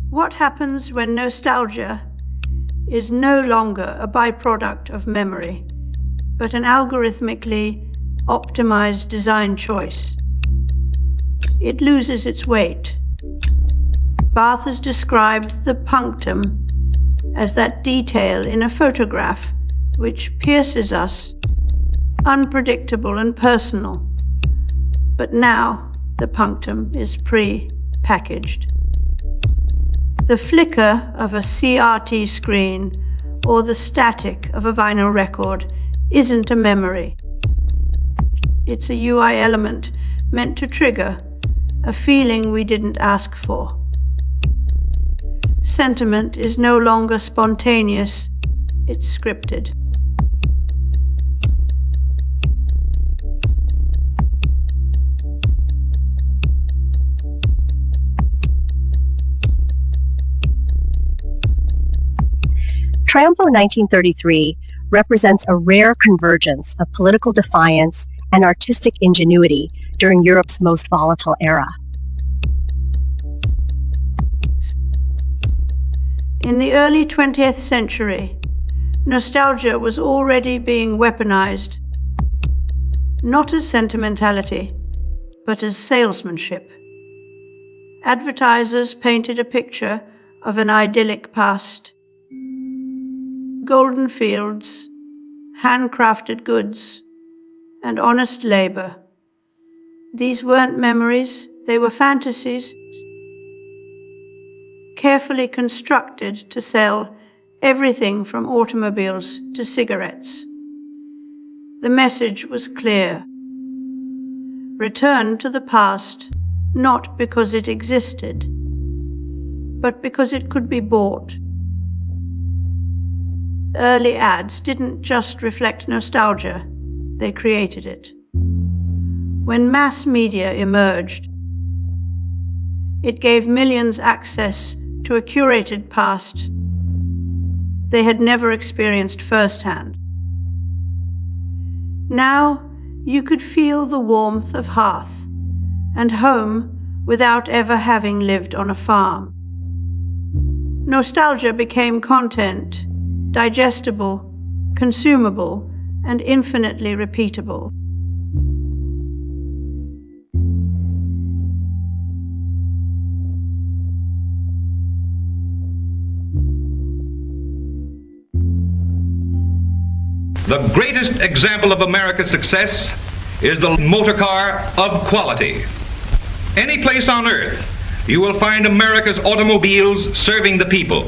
What happens when nostalgia is no longer a byproduct of memory, but an algorithmically optimized design choice? It loses its weight. Barth has described the punctum as that detail in a photograph which pierces us, unpredictable and personal. But now the punctum is pre-packaged. The flicker of a CRT screen or the static of a vinyl record isn't a memory. It's a UI element meant to trigger a feeling we didn't ask for. Sentiment is no longer spontaneous, it's scripted. Triumvo 1933 represents a rare convergence of political defiance and artistic ingenuity during Europe's most volatile era. In the early 20th century, nostalgia was already being weaponized, not as sentimentality, but as salesmanship. Advertisers painted a picture of an idyllic past. Golden fields, handcrafted goods, and honest labor. These weren't memories, they were fantasies, carefully constructed to sell everything from automobiles to cigarettes. The message was clear. Return to the past, not because it existed, but because it could be bought. Early ads didn't just reflect nostalgia, they created it. When mass media emerged, it gave millions access to a curated past they had never experienced firsthand. Now you could feel the warmth of hearth and home without ever having lived on a farm. Nostalgia became content, digestible, consumable, and infinitely repeatable. The greatest example of America's success is the motor car of quality. Any place on earth, you will find America's automobiles serving the people.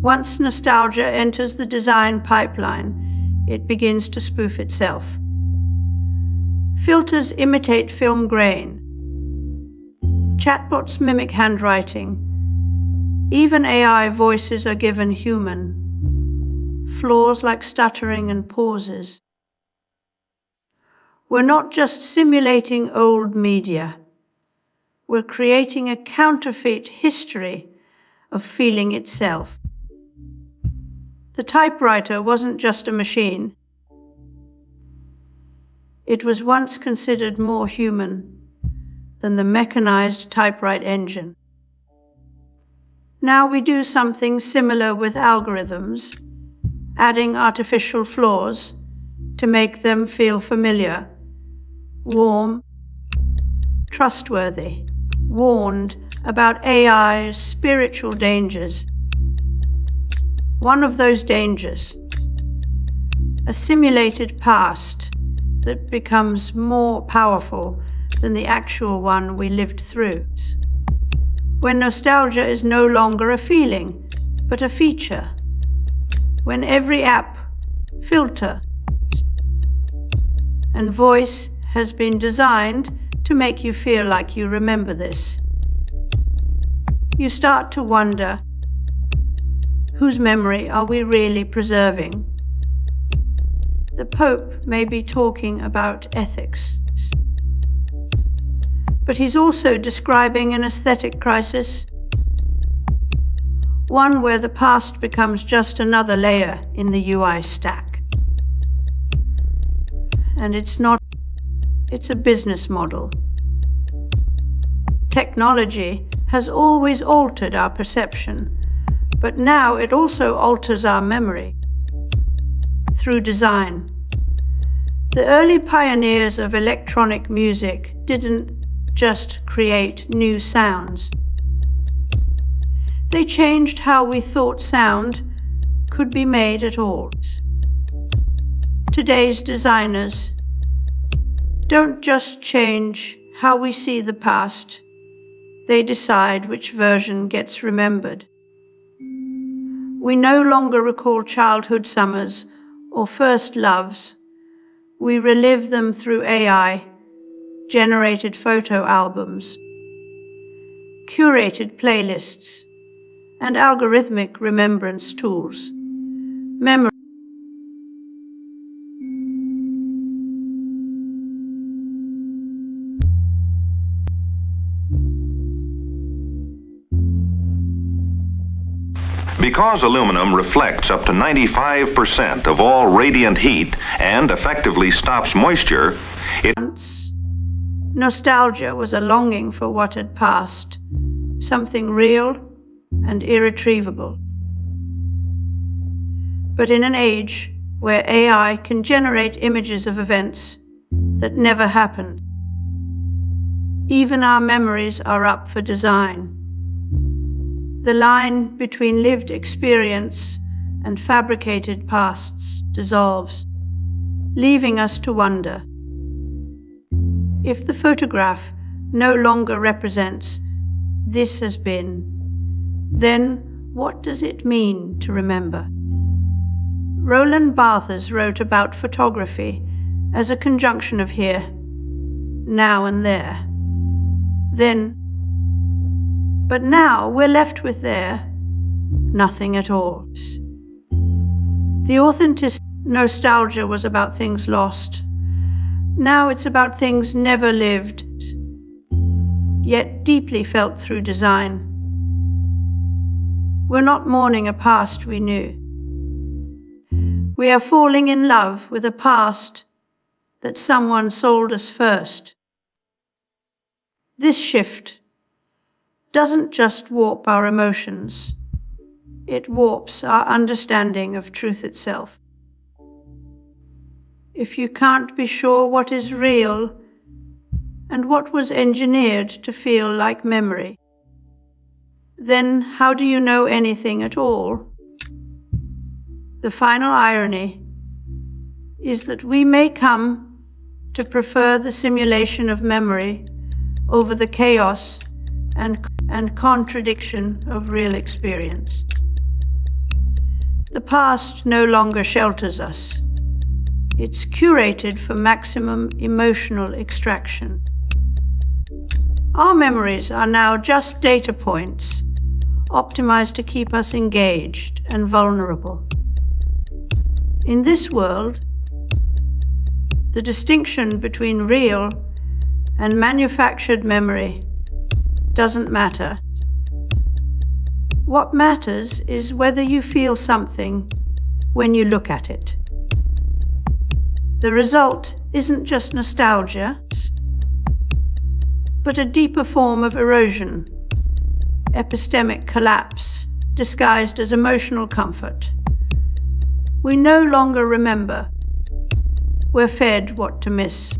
Once nostalgia enters the design pipeline, it begins to spoof itself. Filters imitate film grain. Chatbots mimic handwriting. Even AI voices are given human. Flaws like stuttering and pauses. We're not just simulating old media. We're creating a counterfeit history of feeling itself. The typewriter wasn't just a machine. It was once considered more human than the mechanized typewrite engine. Now we do something similar with algorithms, adding artificial flaws to make them feel familiar, warm, trustworthy, warned about AI's spiritual dangers. One of those dangers, a simulated past that becomes more powerful than the actual one we lived through. When nostalgia is no longer a feeling, but a feature. When every app, filter, and voice has been designed to make you feel like you remember this. You start to wonder, whose memory are we really preserving? The Pope may be talking about ethics, but he's also describing an aesthetic crisis, one where the past becomes just another layer in the UI stack. And it's a business model. Technology has always altered our perception, but now it also alters our memory through design. The early pioneers of electronic music didn't just create new sounds. They changed how we thought sound could be made at all. Today's designers don't just change how we see the past, they decide which version gets remembered. We no longer recall childhood summers or first loves. We relive them through AI-generated photo albums, curated playlists, and algorithmic remembrance tools. Memory Because aluminum reflects up to 95% of all radiant heat and effectively stops moisture, nostalgia was a longing for what had passed, something real and irretrievable. But in an age where AI can generate images of events that never happened, even our memories are up for design. The line between lived experience and fabricated pasts dissolves, leaving us to wonder. If the photograph no longer represents this has been, then what does it mean to remember? Roland Barthes wrote about photography as a conjunction of here, now and there. But now we're left with there, nothing at all. The authentic nostalgia was about things lost. Now it's about things never lived, yet deeply felt through design. We're not mourning a past we knew. We are falling in love with a past that someone sold us first. This shift doesn't just warp our emotions, it warps our understanding of truth itself. If you can't be sure what is real and what was engineered to feel like memory, then how do you know anything at all? The final irony is that we may come to prefer the simulation of memory over the chaos and contradiction of real experience. The past no longer shelters us. It's curated for maximum emotional extraction. Our memories are now just data points, optimized to keep us engaged and vulnerable. In this world, the distinction between real and manufactured memory doesn't matter. What matters is whether you feel something when you look at it. The result isn't just nostalgia, but a deeper form of erosion, epistemic collapse disguised as emotional comfort. We no longer remember. We're fed what to miss.